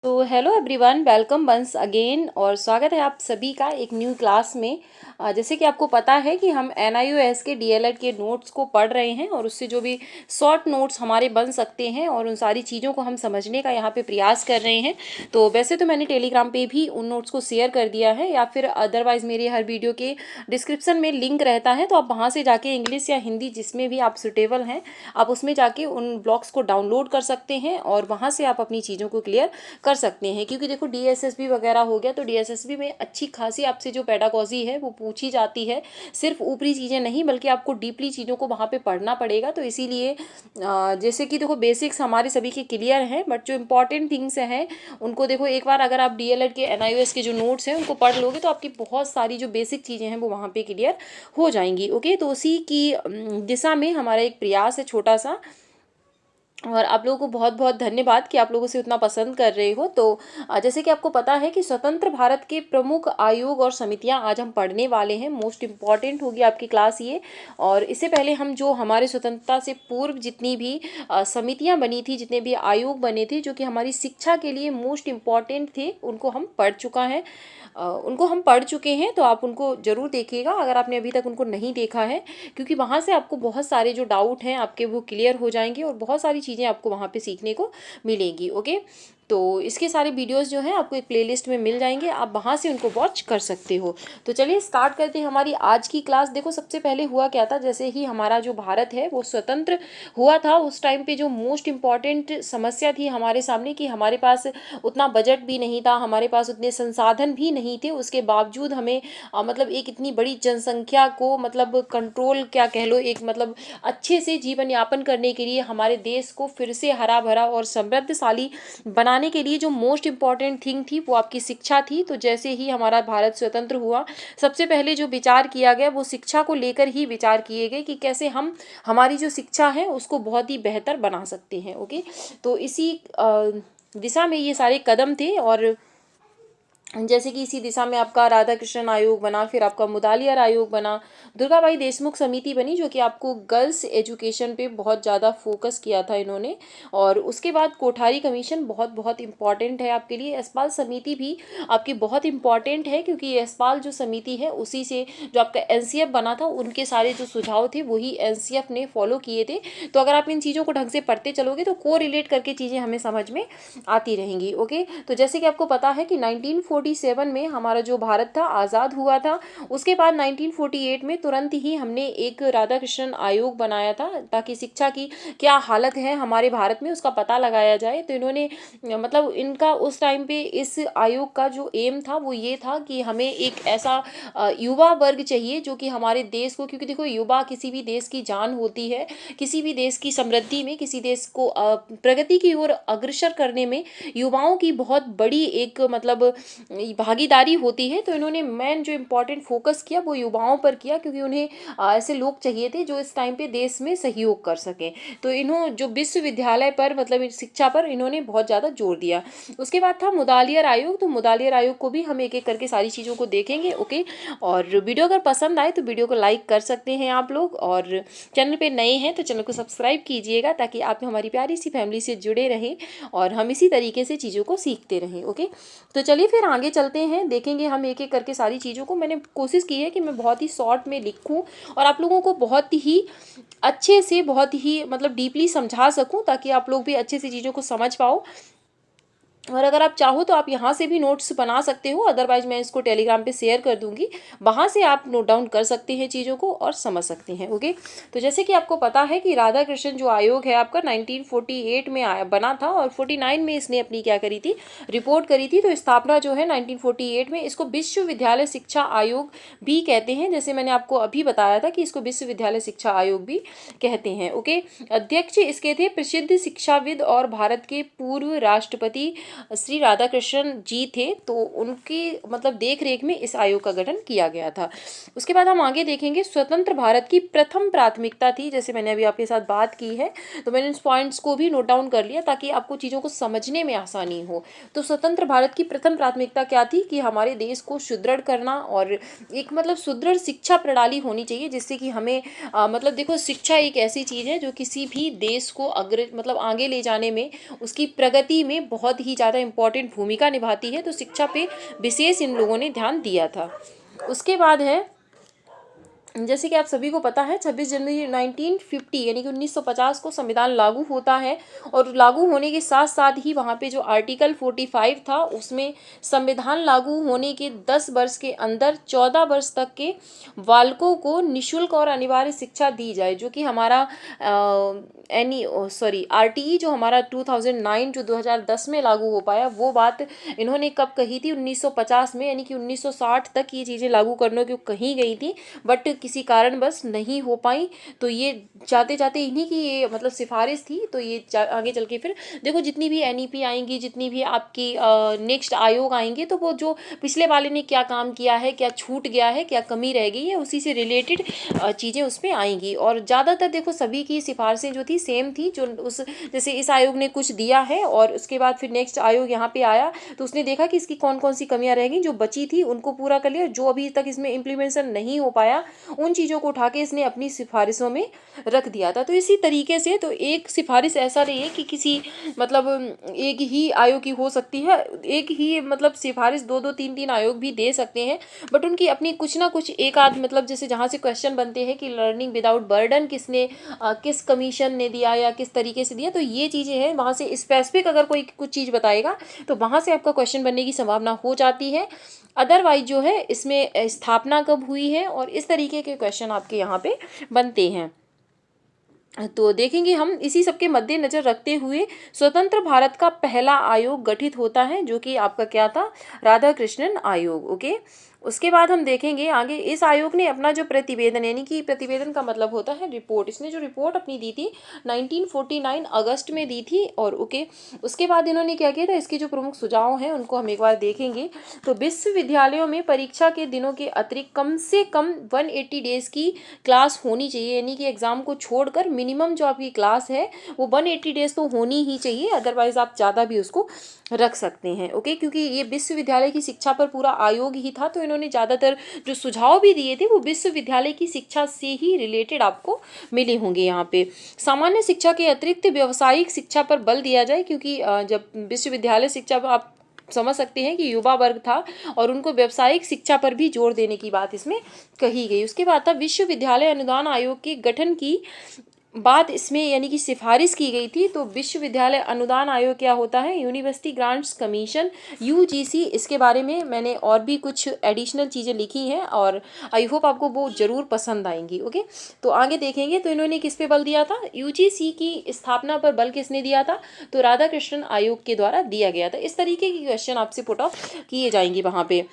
तो hello everyone, welcome once again और स्वागत है आप सभी का एक न्यू क्लास में। जैसे कि आपको पता है कि हम NIOS के DLED के नोट्स को पढ़ रहे हैं और उससे जो भी शॉर्ट नोट्स हमारे बन सकते हैं और उन सारी चीज़ों को हम समझने का यहाँ पे प्रयास कर रहे हैं। तो वैसे तो मैंने टेलीग्राम पे भी उन नोट्स को शेयर कर दिया है या फिर अदरवाइज़ मेरे हर वीडियो के डिस्क्रिप्शन में लिंक रहता है, तो आप वहाँ से जाके इंग्लिश या हिंदी जिसमें भी आप सुटेबल हैं आप उसमें जाके उन ब्लॉग्स को डाउनलोड कर सकते हैं और वहाँ से आप अपनी चीज़ों को क्लियर कर सकते हैं। क्योंकि देखो DSSB वगैरह हो गया, तो DSSB में अच्छी खासी आपसे जो पेडागॉजी है वो पूछी जाती है, सिर्फ ऊपरी चीज़ें नहीं बल्कि आपको डीपली चीज़ों को वहाँ पे पढ़ना पड़ेगा। तो इसीलिए जैसे कि देखो बेसिक्स हमारे सभी के क्लियर हैं, बट जो इंपॉर्टेंट थिंग्स हैं उनको देखो एक बार अगर आप DLED के NIOS के जो नोट्स हैं उनको पढ़ लोगे तो आपकी बहुत सारी जो बेसिक चीज़ें हैं वो वहाँ पे क्लियर हो जाएंगी। ओके, तो उसी की दिशा में हमारा एक प्रयास है छोटा सा, और आप लोगों को बहुत बहुत धन्यवाद कि आप लोगों से उतना पसंद कर रहे हो। तो जैसे कि आपको पता है कि स्वतंत्र भारत के प्रमुख आयोग और समितियां आज हम पढ़ने वाले हैं। मोस्ट इम्पॉर्टेंट होगी आपकी क्लास ये। और इससे पहले हम जो हमारे स्वतंत्रता से पूर्व जितनी भी समितियां बनी थी, जितने भी आयोग बने थे जो कि हमारी शिक्षा के लिए मोस्ट इम्पॉर्टेंट थे, उनको हम पढ़ चुके हैं। तो आप उनको ज़रूर देखिएगा अगर आपने अभी तक उनको नहीं देखा है, क्योंकि वहाँ से आपको बहुत सारे जो डाउट हैं आपके वो क्लियर हो जाएंगे और बहुत सारी चीज़ें आपको वहाँ पे सीखने को मिलेंगी। ओके, तो इसके सारे वीडियोस जो हैं आपको एक प्लेलिस्ट में मिल जाएंगे, आप वहाँ से उनको वॉच कर सकते हो। तो चलिए स्टार्ट करते हैं हमारी आज की क्लास। देखो सबसे पहले हुआ क्या था, जैसे ही हमारा जो भारत है वो स्वतंत्र हुआ था उस टाइम पे जो मोस्ट इम्पॉर्टेंट समस्या थी हमारे सामने कि हमारे पास उतना बजट भी नहीं था, हमारे पास उतने संसाधन भी नहीं थे। उसके बावजूद हमें मतलब एक इतनी बड़ी जनसंख्या को मतलब कंट्रोल क्या कह लो, एक मतलब अच्छे से जीवन यापन करने के लिए हमारे देश को फिर से हरा भरा और समृद्धशाली बनाने के लिए जो मोस्ट इम्पॉर्टेंट थिंग थी वो आपकी शिक्षा थी। तो जैसे ही हमारा भारत स्वतंत्र हुआ सबसे पहले जो विचार किया गया वो शिक्षा को लेकर ही विचार किए गए कि कैसे हम हमारी जो शिक्षा है उसको बहुत ही बेहतर बना सकते हैं। ओके, तो इसी दिशा में ये सारे कदम थे। और जैसे कि इसी दिशा में आपका राधा कृष्णन आयोग बना, फिर आपका मुदालियार आयोग बना, दुर्गाबाई देशमुख समिति बनी जो कि आपको गर्ल्स एजुकेशन पे बहुत ज़्यादा फोकस किया था इन्होंने। और उसके बाद कोठारी कमीशन बहुत बहुत इम्पॉर्टेंट है आपके लिए। यशपाल समिति भी आपकी बहुत इम्पॉर्टेंट है, क्योंकि यशपाल जो समिति है उसी से जो आपका NCF बना था उनके सारे जो सुझाव थे वही NCF ने फॉलो किए थे। तो अगर आप इन चीज़ों को ढंग से पढ़ते चलोगे तो को रिलेट करके चीज़ें हमें समझ में आती रहेंगी। ओके, तो जैसे कि आपको पता है कि 1947 में हमारा जो भारत था आज़ाद हुआ था। उसके बाद 1948 में तुरंत ही हमने एक राधा कृष्णन आयोग बनाया था ताकि शिक्षा की क्या हालत है हमारे भारत में उसका पता लगाया जाए। तो इन्होंने मतलब इनका उस टाइम पे इस आयोग का जो एम था वो ये था कि हमें एक ऐसा युवा वर्ग चाहिए जो कि हमारे देश को, क्योंकि देखो युवा किसी भी देश की जान होती है, किसी भी देश की समृद्धि में, किसी देश को प्रगति की ओर अग्रसर करने में युवाओं की बहुत बड़ी एक मतलब भागीदारी होती है। तो इन्होंने मेन जो इम्पोर्टेंट फोकस किया वो युवाओं पर किया, क्योंकि उन्हें ऐसे लोग चाहिए थे जो इस टाइम पे देश में सहयोग कर सकें। तो इन्हों जो विश्वविद्यालय पर मतलब शिक्षा पर इन्होंने बहुत ज़्यादा जोर दिया। उसके बाद था मुदालियार आयोग। तो मुदालियार आयोग को भी हम एक एक करके सारी चीज़ों को देखेंगे। ओके, और वीडियो अगर पसंद आए तो वीडियो को लाइक कर सकते हैं आप लोग, और चैनल पे नए हैं तो चैनल को सब्सक्राइब कीजिएगा ताकि आप हमारी प्यारी सी फैमिली से जुड़े रहें और हम इसी तरीके से चीज़ों को सीखते रहें। ओके, तो चलिए फिर आगे चलते हैं, देखेंगे हम एक एक करके सारी चीज़ों को। मैंने कोशिश की है कि मैं बहुत ही शॉर्ट में लिखूं और आप लोगों को बहुत ही अच्छे से बहुत ही मतलब डीपली समझा सकूं ताकि आप लोग भी अच्छे से चीज़ों को समझ पाओ। और अगर आप चाहो तो आप यहाँ से भी नोट्स बना सकते हो, अदरवाइज मैं इसको टेलीग्राम पे शेयर कर दूंगी, वहाँ से आप नोट डाउन कर सकते हैं चीज़ों को और समझ सकते हैं। ओके, तो जैसे कि आपको पता है कि राधा कृष्ण जो आयोग है आपका 1948 में बना था और 49 में इसने अपनी क्या करी थी, रिपोर्ट करी थी। तो स्थापना जो है 1948 में, इसको विश्वविद्यालय शिक्षा आयोग भी कहते हैं, जैसे मैंने आपको अभी बताया था कि इसको विश्वविद्यालय शिक्षा आयोग भी कहते हैं। ओके, अध्यक्ष इसके थे प्रसिद्ध शिक्षाविद और भारत के पूर्व राष्ट्रपति श्री राधाकृष्णन जी थे। तो उनकी मतलब देख रेख में इस आयोग का गठन किया गया था। उसके बाद हम आगे देखेंगे स्वतंत्र भारत की प्रथम प्राथमिकता थी, जैसे मैंने अभी आपके साथ बात की है तो मैंने इस पॉइंट्स को भी नोट डाउन कर लिया ताकि आपको चीज़ों को समझने में आसानी हो। तो स्वतंत्र भारत की प्रथम प्राथमिकता क्या थी कि हमारे देश को सुदृढ़ करना और एक मतलब सुदृढ़ शिक्षा प्रणाली होनी चाहिए, जिससे कि हमें मतलब देखो शिक्षा एक ऐसी चीज़ है जो किसी भी देश को मतलब आगे ले जाने में, उसकी प्रगति में बहुत ही ज़्यादा इम्पॉर्टेंट भूमिका निभाती है, तो शिक्षा पे विशेष इन लोगों ने ध्यान दिया था। उसके बाद है, जैसे कि आप सभी को पता है, 26 जनवरी 1950 यानी कि 1950 को संविधान लागू होता है, और लागू होने के साथ साथ ही वहाँ पे जो आर्टिकल 45 था उसमें संविधान लागू होने के 10 वर्ष के अंदर 14 वर्ष तक के बालकों को निःशुल्क और अनिवार्य शिक्षा दी जाए, जो कि हमारा आरटीई जो हमारा 2009 जो 2010 में लागू हो पाया, वो बात इन्होंने कब कही थी, 1950 में, यानी कि 1960 तक ये चीज़ें लागू करने को कही गई थी, बट किसी कारणवश नहीं हो पाई। तो ये जाते जाते इन्हीं की ये मतलब सिफारिश थी। तो ये आगे चल के फिर देखो जितनी भी एनईपी आएंगी, जितनी भी आपकी नेक्स्ट आयोग आएंगे, तो वो जो पिछले वाले ने क्या काम किया है, क्या छूट गया है, क्या कमी रह गई है, उसी से रिलेटेड चीज़ें उसमें आएंगी। और ज़्यादातर देखो सभी की सिफारिशें जो थी सेम थी, जो उस जैसे इस आयोग ने कुछ दिया है और उसके बाद फिर नेक्स्ट आयोग यहाँ पे आया, तो उसने देखा कि इसकी कौन कौन सी कमियां रह गई, जो बची थी उनको पूरा कर लिया, जो अभी तक इसमें इम्प्लीमेंटेशन नहीं हो पाया उन चीज़ों को उठा के इसने अपनी सिफारिशों में रख दिया था। तो इसी तरीके से तो एक सिफारिश ऐसा नहीं है कि किसी मतलब एक ही आयोग की हो सकती है, एक ही मतलब सिफारिश दो दो तीन तीन आयोग भी दे सकते हैं, बट उनकी अपनी कुछ ना कुछ एक आध मतलब जैसे जहाँ से क्वेश्चन बनते हैं कि लर्निंग विदाउट बर्डन किसने किस कमीशन ने दिया या किस तरीके से दिया, तो ये चीज़ें हैं, वहाँ से स्पेसिफिक अगर कोई कुछ चीज़ बताएगा तो वहाँ से आपका क्वेश्चन बनने की संभावना हो जाती है। अदरवाइज जो है इसमें स्थापना कब हुई है और इस तरीके के क्वेश्चन आपके यहाँ पे बनते हैं। तो देखेंगे हम इसी सब के मद्देनजर रखते हुए स्वतंत्र भारत का पहला आयोग गठित होता है, जो कि आपका क्या था, राधा कृष्णन आयोग। ओके, उसके बाद हम देखेंगे आगे, इस आयोग ने अपना जो प्रतिवेदन, यानी कि प्रतिवेदन का मतलब होता है रिपोर्ट, इसने जो रिपोर्ट अपनी दी थी 1949 अगस्त में दी थी। और ओके, उसके बाद इन्होंने क्या किया था, इसके जो प्रमुख सुझाव हैं उनको हम एक बार देखेंगे। तो विश्वविद्यालयों में परीक्षा के दिनों के अतिरिक्त कम से कम 180 डेज की क्लास होनी चाहिए, यानी कि एग्जाम को छोड़कर मिनिमम जो आपकी क्लास है वो 180 डेज तो होनी ही चाहिए, अदरवाइज आप ज़्यादा भी उसको रख सकते हैं। ओके, क्योंकि ये विश्वविद्यालय की शिक्षा पर पूरा आयोग ही था, तो इन्होंने ज़्यादातर जो सुझाव भी दिए थे वो विश्वविद्यालय की शिक्षा से ही रिलेटेड आपको मिले होंगे। यहाँ पे सामान्य शिक्षा के अतिरिक्त व्यावसायिक शिक्षा पर बल दिया जाए, क्योंकि जब विश्वविद्यालय शिक्षा आप समझ सकते हैं कि युवा वर्ग था और उनको व्यावसायिक शिक्षा पर भी जोर देने की बात इसमें कही गई। उसके बाद था विश्वविद्यालय अनुदान आयोग के गठन की बात इसमें यानी कि सिफारिश की गई थी। तो विश्वविद्यालय अनुदान आयोग क्या होता है, यूनिवर्सिटी ग्रांट्स कमीशन, यूजीसी। इसके बारे में मैंने और भी कुछ एडिशनल चीज़ें लिखी हैं और आई होप आपको वो ज़रूर पसंद आएंगी। ओके, तो आगे देखेंगे। तो इन्होंने किस पे बल दिया था, यूजीसी की स्थापना पर बल किसने दिया था, तो राधा कृष्णन आयोग के द्वारा दिया गया था। इस तरीके के क्वेश्चन आपसे पुट ऑफ किए जाएंगे वहाँ पे।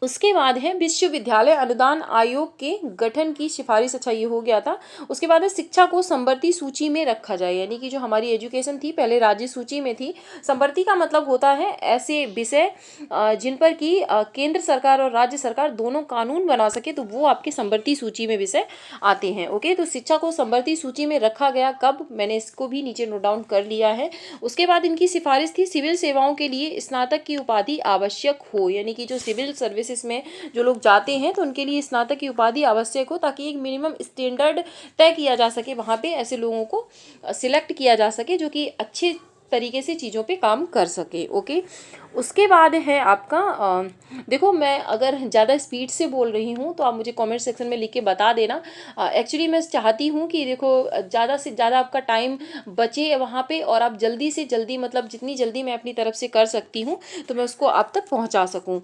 उसके बाद है विश्वविद्यालय अनुदान आयोग के गठन की सिफारिश, अच्छा ये हो गया था। उसके बाद है शिक्षा को संवर्ती सूची में रखा जाए, यानी कि जो हमारी एजुकेशन थी पहले राज्य सूची में थी। संवर्ती का मतलब होता है ऐसे विषय जिन पर कि केंद्र सरकार और राज्य सरकार दोनों कानून बना सके, तो वो आपके संवर्ती सूची में विषय आते हैं। ओके, तो शिक्षा को संवर्ती सूची में रखा गया कब, मैंने इसको भी नीचे नोट डाउन कर लिया है। उसके बाद इनकी सिफारिश थी सिविल सेवाओं के लिए स्नातक की उपाधि आवश्यक हो, यानी कि जो सिविल सर्विसेज में जो लोग जाते हैं तो उनके लिए स्नातक की उपाधि आवश्यक हो, ताकि एक मिनिमम स्टैंडर्ड तय किया जा सके, वहाँ पे ऐसे लोगों को सिलेक्ट किया जा सके जो कि अच्छे तरीके से चीज़ों पे काम कर सके। ओके, उसके बाद है आपका देखो मैं अगर ज़्यादा स्पीड से बोल रही हूँ तो आप मुझे कमेंट सेक्शन में लिख के बता देना। एक्चुअली मैं चाहती हूँ कि देखो ज़्यादा से ज़्यादा आपका टाइम बचे वहाँ पे और आप जल्दी से जल्दी मतलब जितनी जल्दी मैं अपनी तरफ से कर सकती हूँ तो मैं उसको आप तक पहुँचा सकूँ।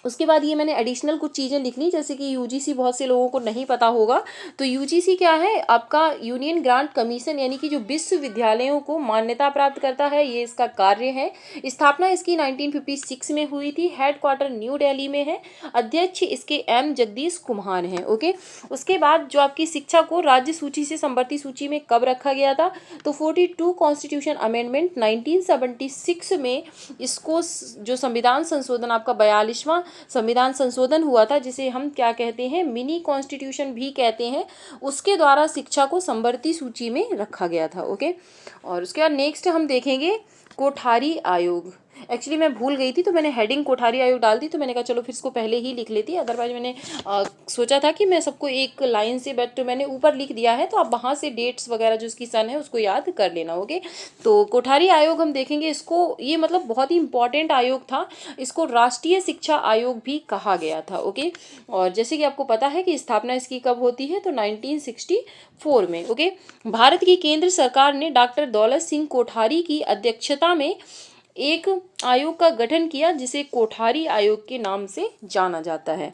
उसके बाद ये मैंने एडिशनल कुछ चीज़ें लिख ली, जैसे कि यूजीसी बहुत से लोगों को नहीं पता होगा। तो यूजीसी क्या है, आपका यूनियन ग्रांट कमीशन, यानी कि जो विश्वविद्यालयों को मान्यता प्राप्त करता है, ये इसका कार्य है। स्थापना इसकी 1956 में हुई थी। हेडक्वार्टर न्यू दिल्ली में है। अध्यक्ष इसके एम जगदीश कुमार हैं। ओके, उसके बाद जो आपकी शिक्षा को राज्य सूची से संवर्ती सूची में कब रखा गया था, तो 42 कॉन्स्टिट्यूशन अमेंडमेंट 1976 में इसको जो संविधान संशोधन आपका 42वां संविधान संशोधन हुआ था, जिसे हम क्या कहते हैं, मिनी कॉन्स्टिट्यूशन भी कहते हैं, उसके द्वारा शिक्षा को संवर्ती सूची में रखा गया था। ओके, और उसके बाद नेक्स्ट हम देखेंगे कोठारी आयोग। एक्चुअली मैं भूल गई थी, तो मैंने हेडिंग कोठारी आयोग डाल दी, तो मैंने कहा चलो फिर इसको पहले ही लिख लेती, अदरवाइज मैंने सोचा था कि मैं सबको एक लाइन से, बट मैंने ऊपर लिख दिया है, तो आप वहाँ से डेट्स वगैरह जो उसकी सन है उसको याद कर लेना। ओके, तो कोठारी आयोग हम देखेंगे इसको, ये मतलब बहुत ही इंपॉर्टेंट आयोग था, इसको राष्ट्रीय शिक्षा आयोग भी कहा गया था। ओके, और जैसे कि आपको पता है कि स्थापना इसकी कब होती है, तो 1964 में। ओके, भारत की केंद्र सरकार ने डॉक्टर दौलत सिंह कोठारी की अध्यक्षता में एक आयोग का गठन किया, जिसे कोठारी आयोग के नाम से जाना जाता है।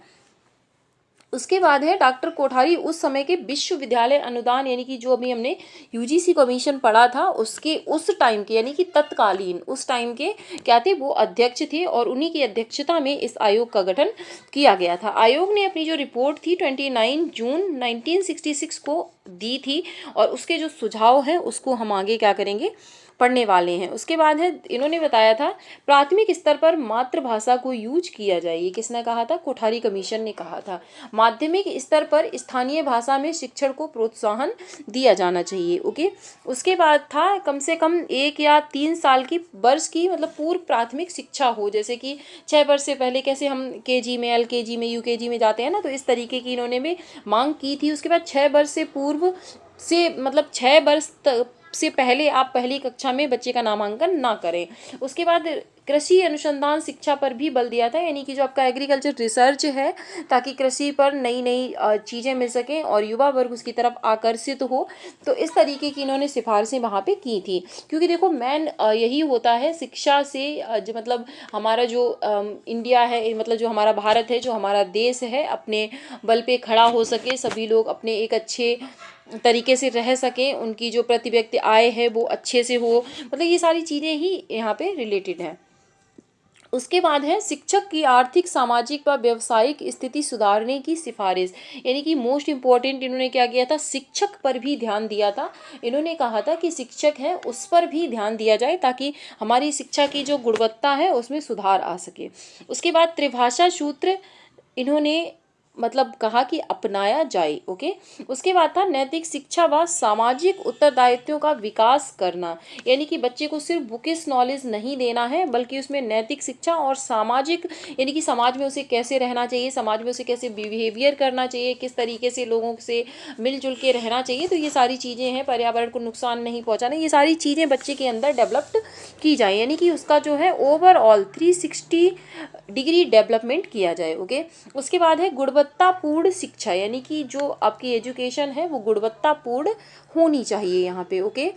उसके बाद है डॉक्टर कोठारी उस समय के विश्वविद्यालय अनुदान, यानी कि जो अभी हमने यूजीसी कमीशन पढ़ा था उसके उस टाइम के, यानी कि तत्कालीन उस टाइम के क्या थे, वो अध्यक्ष थे, और उन्हीं की अध्यक्षता में इस आयोग का गठन किया गया था। आयोग ने अपनी जो रिपोर्ट थी 29 जून 1966 को दी थी, और उसके जो सुझाव हैं उसको हम आगे क्या करेंगे, पढ़ने वाले हैं। उसके बाद है, इन्होंने बताया था प्राथमिक स्तर पर मातृभाषा को यूज किया जाए, ये किसने कहा था, कोठारी कमीशन ने कहा था। माध्यमिक स्तर पर स्थानीय भाषा में शिक्षण को प्रोत्साहन दिया जाना चाहिए। ओके, उसके बाद था कम से कम 1 या 3 साल की वर्ष की मतलब पूर्व प्राथमिक शिक्षा हो, जैसे कि 6 वर्ष से पहले कैसे हम केजी में, एलकेजी में, यूकेजी में जाते हैं ना, तो इस तरीके की इन्होंने भी मांग की थी। उसके बाद 6 वर्ष से पूर्व से मतलब 6 वर्ष से पहले आप पहली कक्षा में बच्चे का नामांकन ना करें। उसके बाद कृषि अनुसंधान शिक्षा पर भी बल दिया था, यानी कि जो आपका एग्रीकल्चर रिसर्च है, ताकि कृषि पर नई नई चीज़ें मिल सकें और युवा वर्ग उसकी तरफ आकर्षित हो। तो इस तरीके की इन्होंने सिफारिशें वहाँ पे की थी, क्योंकि देखो मेन यही होता है शिक्षा से, जो मतलब हमारा जो इंडिया है, मतलब जो हमारा भारत है, जो हमारा देश है, अपने बल पे खड़ा हो सके, सभी लोग अपने एक अच्छे तरीके से रह सकें, उनकी जो प्रति व्यक्ति आय है वो अच्छे से हो, मतलब ये सारी चीज़ें ही यहाँ पे रिलेटेड हैं। उसके बाद है शिक्षक की आर्थिक, सामाजिक व व्यावसायिक स्थिति सुधारने की सिफारिश, यानी कि मोस्ट इम्पोर्टेंट इन्होंने क्या किया था, शिक्षक पर भी ध्यान दिया था। इन्होंने कहा था कि शिक्षक है उस पर भी ध्यान दिया जाए, ताकि हमारी शिक्षा की जो गुणवत्ता है उसमें सुधार आ सके। उसके बाद त्रिभाषा सूत्र इन्होंने मतलब कहा कि अपनाया जाए। ओके, उसके बाद था नैतिक शिक्षा व सामाजिक उत्तरदायित्वों का विकास करना, यानी कि बच्चे को सिर्फ बुकिश नॉलेज नहीं देना है, बल्कि उसमें नैतिक शिक्षा और सामाजिक, यानी कि समाज में उसे कैसे रहना चाहिए, समाज में उसे कैसे बिहेवियर करना चाहिए, किस तरीके से लोगों से मिलजुल के रहना चाहिए, तो ये सारी चीज़ें हैं, पर्यावरण को नुकसान नहीं पहुँचाना, ये सारी चीज़ें बच्चे के अंदर डेवलप्ड की जाए, यानी कि उसका जो है ओवरऑल 360 डिग्री डेवलपमेंट किया जाए। ओके, उसके बाद है गुणवत्तापूर्ण शिक्षा, यानी कि जो आपकी एजुकेशन है वो गुणवत्तापूर्ण होनी चाहिए यहाँ पे। ओके,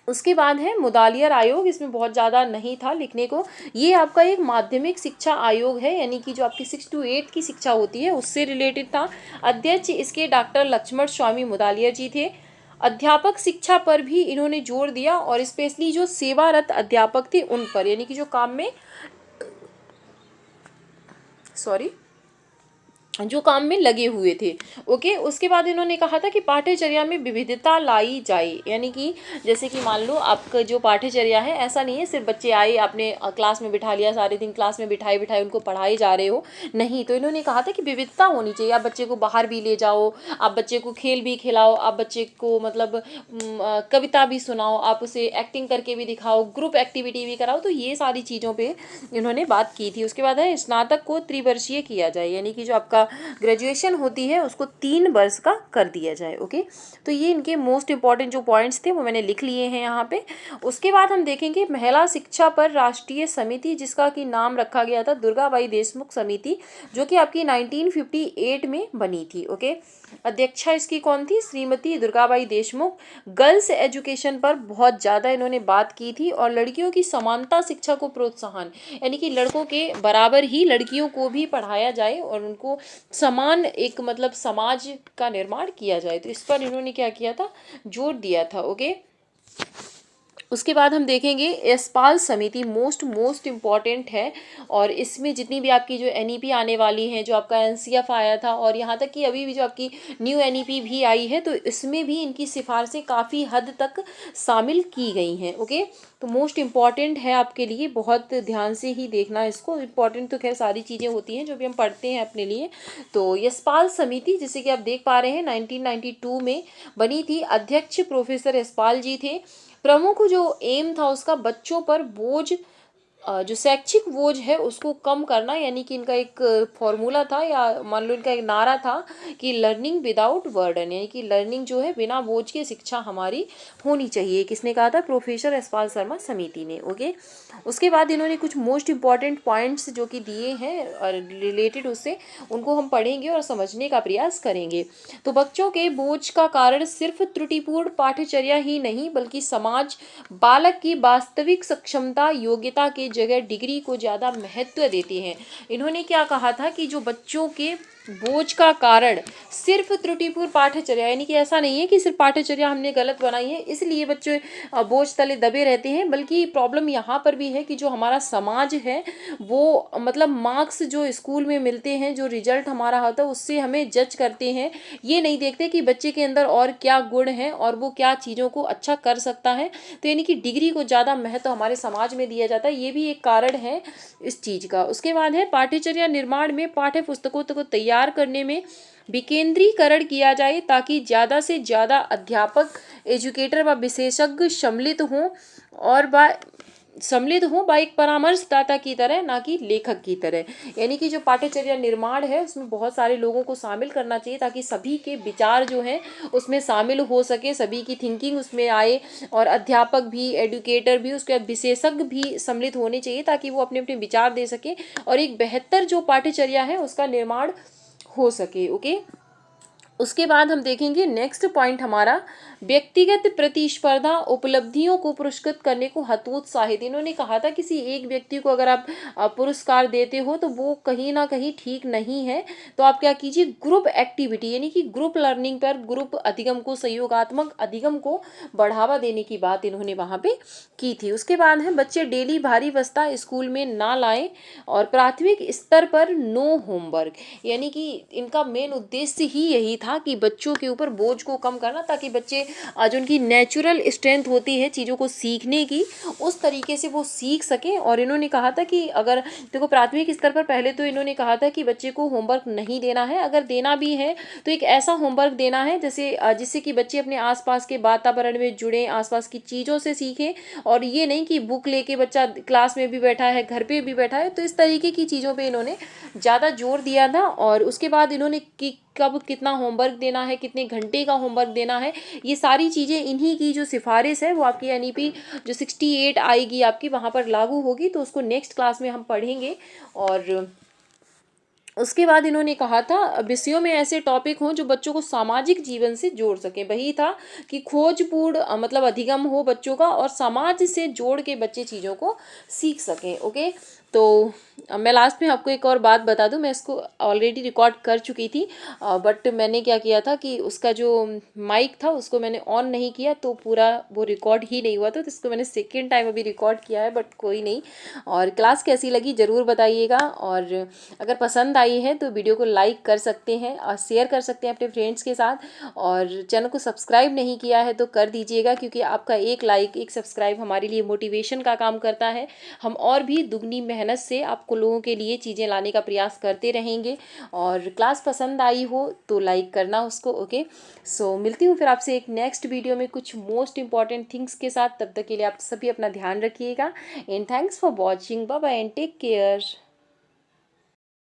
उसके बाद है मुदालियर आयोग, इसमें बहुत ज़्यादा नहीं था लिखने को, ये आपका एक माध्यमिक शिक्षा आयोग है, यानी कि जो आपकी 6 से 8 की शिक्षा होती है उससे रिलेटेड था। अध्यक्ष इसके डॉक्टर लक्ष्मण स्वामी मुदालियर जी थे। अध्यापक शिक्षा पर भी इन्होंने जोर दिया, और स्पेशली जो सेवारत अध्यापक थे उन पर, यानी कि जो काम में जो काम में लगे हुए थे। ओके, उसके बाद इन्होंने कहा था कि पाठ्यचर्या में विविधता लाई जाए, यानी कि जैसे कि मान लो आपका जो पाठ्यचर्या है, ऐसा नहीं है सिर्फ बच्चे आए आपने क्लास में बिठा लिया, सारे दिन क्लास में बिठाए बिठाए उनको पढ़ाए जा रहे हो, नहीं, तो इन्होंने कहा था कि विविधता होनी चाहिए। आप बच्चे को बाहर भी ले जाओ, आप बच्चे को खेल भी खिलाओ, आप बच्चे को मतलब कविता भी सुनाओ, आप उसे एक्टिंग करके भी दिखाओ, ग्रुप एक्टिविटी भी कराओ, तो ये सारी चीज़ों पर इन्होंने बात की थी। उसके बाद है स्नातक को त्रिवर्षीय किया जाए, यानी कि जो आपका ग्रेजुएशन होती है उसको 3 वर्ष का कर दिया जाए। ओके, तो ये इनके मोस्ट इंपॉर्टेंट जो पॉइंट्स थे वो मैंने लिख लिए हैं यहाँ पे। उसके बाद हम देखेंगे महिला शिक्षा पर राष्ट्रीय समिति, जिसका कि नाम रखा गया था दुर्गाबाई देशमुख समिति, जो कि आपकी 1958 में बनी थी। ओके, अध्यक्षा इसकी कौन थी, श्रीमती दुर्गाबाई देशमुख। गर्ल्स एजुकेशन पर बहुत ज़्यादा इन्होंने बात की थी, और लड़कियों की समानता शिक्षा को प्रोत्साहन, यानी कि लड़कों के बराबर ही लड़कियों को भी पढ़ाया जाए और उनको समान एक मतलब समाज का निर्माण किया जाए, तो इस पर इन्होंने क्या किया था, जोर दिया था। ओके, उसके बाद हम देखेंगे यशपाल समिति, मोस्ट इम्पॉर्टेंट है, और इसमें जितनी भी आपकी जो एनईपी आने वाली हैं, जो आपका एनसीएफ आया था, और यहाँ तक कि अभी भी जो आपकी न्यू एनईपी भी आई है, तो इसमें भी इनकी सिफारिशें काफ़ी हद तक शामिल की गई हैं। ओके, तो मोस्ट इम्पॉर्टेंट है आपके लिए, बहुत ध्यान से ही देखना इसको। इम्पॉर्टेंट तो खैर सारी चीज़ें होती हैं जो भी हम पढ़ते हैं अपने लिए। तो यशपाल समिति, जैसे कि आप देख पा रहे हैं 1992 में बनी थी, अध्यक्ष प्रोफेसर यशपाल जी थे। प्रमुख जो एम था उसका बच्चों पर बोझ जो शैक्षिक बोझ है उसको कम करना, यानी कि इनका एक फॉर्मूला था या मान लो इनका एक नारा था कि लर्निंग विदाउट बर्डन, यानी कि लर्निंग जो है बिना बोझ के शिक्षा हमारी होनी चाहिए। किसने कहा था? प्रोफेसर यशपाल शर्मा समिति ने। ओके, उसके बाद इन्होंने कुछ मोस्ट इंपॉर्टेंट पॉइंट्स जो कि दिए हैं और रिलेटेड उससे, उनको हम पढ़ेंगे और समझने का प्रयास करेंगे। तो बच्चों के बोझ का कारण सिर्फ त्रुटिपूर्ण पाठ्यचर्या ही नहीं बल्कि समाज बालक की वास्तविक सक्षमता योग्यता के जगह डिग्री को ज़्यादा महत्व देते हैं। इन्होंने क्या कहा था कि जो बच्चों के बोझ का कारण सिर्फ त्रुटिपूर्ण पाठ्यचर्या, यानी कि ऐसा नहीं है कि सिर्फ पाठ्यचर्या हमने गलत बनाई है इसलिए बच्चे बोझ तले दबे रहते हैं, बल्कि प्रॉब्लम यहाँ पर भी है कि जो हमारा समाज है वो मतलब मार्क्स जो स्कूल में मिलते हैं, जो रिजल्ट हमारा होता है उससे हमें जज करते हैं। ये नहीं देखते कि बच्चे के अंदर और क्या गुण है और वो क्या चीज़ों को अच्छा कर सकता है। तो यानी कि डिग्री को ज़्यादा महत्व हमारे समाज में दिया जाता है, ये भी एक कारण है इस चीज़ का। उसके बाद है पाठ्यचर्या निर्माण में पाठ्य पुस्तकों को तैयार करने में विकेंद्रीकरण किया जाए ताकि ज़्यादा से ज़्यादा अध्यापक, एजुकेटर व विशेषज्ञ सम्मिलित हो एक परामर्शदाता की तरह, ना कि लेखक की तरह। यानी कि जो पाठ्यचर्या निर्माण है उसमें बहुत सारे लोगों को शामिल करना चाहिए ताकि सभी के विचार जो हैं उसमें शामिल हो सके, सभी की थिंकिंग उसमें आए, और अध्यापक भी, एडुकेटर भी, उसके बाद विशेषज्ञ भी सम्मिलित होने चाहिए ताकि वो अपने अपने विचार दे सके और एक बेहतर जो पाठ्यचर्या है उसका निर्माण हो सके। ओके, उसके बाद हम देखेंगे नेक्स्ट पॉइंट हमारा व्यक्तिगत प्रतिस्पर्धा उपलब्धियों को पुरस्कृत करने को हतोत्साहित। इन्होंने कहा था किसी एक व्यक्ति को अगर आप पुरस्कार देते हो तो वो कहीं ना कहीं ठीक नहीं है, तो आप क्या कीजिए, ग्रुप एक्टिविटी यानी कि ग्रुप लर्निंग पर, ग्रुप अधिगम को, सहयोगात्मक अधिगम को बढ़ावा देने की बात इन्होंने वहाँ पे की थी। उसके बाद है बच्चे डेली भारी बस्ता स्कूल में ना लाएं और प्राथमिक स्तर पर नो होमवर्क, यानी कि इनका मेन उद्देश्य ही यही था कि बच्चों के ऊपर बोझ को कम करना ताकि बच्चे जो उनकी नेचुरल स्ट्रेंथ होती है चीज़ों को सीखने की, उस तरीके से वो सीख सकें। और इन्होंने कहा था कि अगर देखो प्राथमिक स्तर पर पहले तो इन्होंने कहा था कि बच्चे को होमवर्क नहीं देना है, अगर देना भी है तो एक ऐसा होमवर्क देना है जैसे जिससे कि बच्चे अपने आसपास के वातावरण में जुड़ें, आसपास की चीज़ों से सीखें, और ये नहीं कि बुक लेके बच्चा क्लास में भी बैठा है, घर पे भी बैठा है। तो इस तरीके की चीज़ों पे इन्होंने ज़्यादा जोर दिया था। और उसके बाद इन्होंने कि कब कितना होमवर्क देना है, कितने घंटे का होमवर्क देना है, ये सारी चीज़ें इन्हीं की जो सिफारिश है वो आपकी एनईपी जो 68 आएगी आपकी वहाँ पर लागू होगी। तो उसको नेक्स्ट क्लास में हम पढ़ेंगे। और उसके बाद इन्होंने कहा था विषयों में ऐसे टॉपिक हों जो बच्चों को सामाजिक जीवन से जोड़ सके। वही था कि खोजपूर्ण मतलब अधिगम हो बच्चों का और समाज से जोड़ के बच्चे चीज़ों को सीख सकें। ओके, तो मैं लास्ट में आपको एक और बात बता दूं, मैं इसको ऑलरेडी रिकॉर्ड कर चुकी थी, बट मैंने क्या किया था कि उसका जो माइक था उसको मैंने ऑन नहीं किया तो पूरा वो रिकॉर्ड ही नहीं हुआ था, तो इसको मैंने सेकेंड टाइम अभी रिकॉर्ड किया है, बट कोई नहीं। और क्लास कैसी लगी ज़रूर बताइएगा, और अगर पसंद आई है तो वीडियो को लाइक कर सकते हैं और शेयर कर सकते हैं अपने फ्रेंड्स के साथ, और चैनल को सब्सक्राइब नहीं किया है तो कर दीजिएगा, क्योंकि आपका एक लाइक, एक सब्सक्राइब हमारे लिए मोटिवेशन का काम करता है। हम और भी दुगनी मेहनत से आपको लोगों के लिए चीज़ें लाने का प्रयास करते रहेंगे। और क्लास पसंद आई हो तो लाइक करना उसको। ओके, सो मिलती हूँ फिर आपसे एक नेक्स्ट वीडियो में कुछ मोस्ट इंपॉर्टेंट थिंग्स के साथ। तब तक के लिए आप सभी अपना ध्यान रखिएगा, and thanks for watching. Bye bye and take care.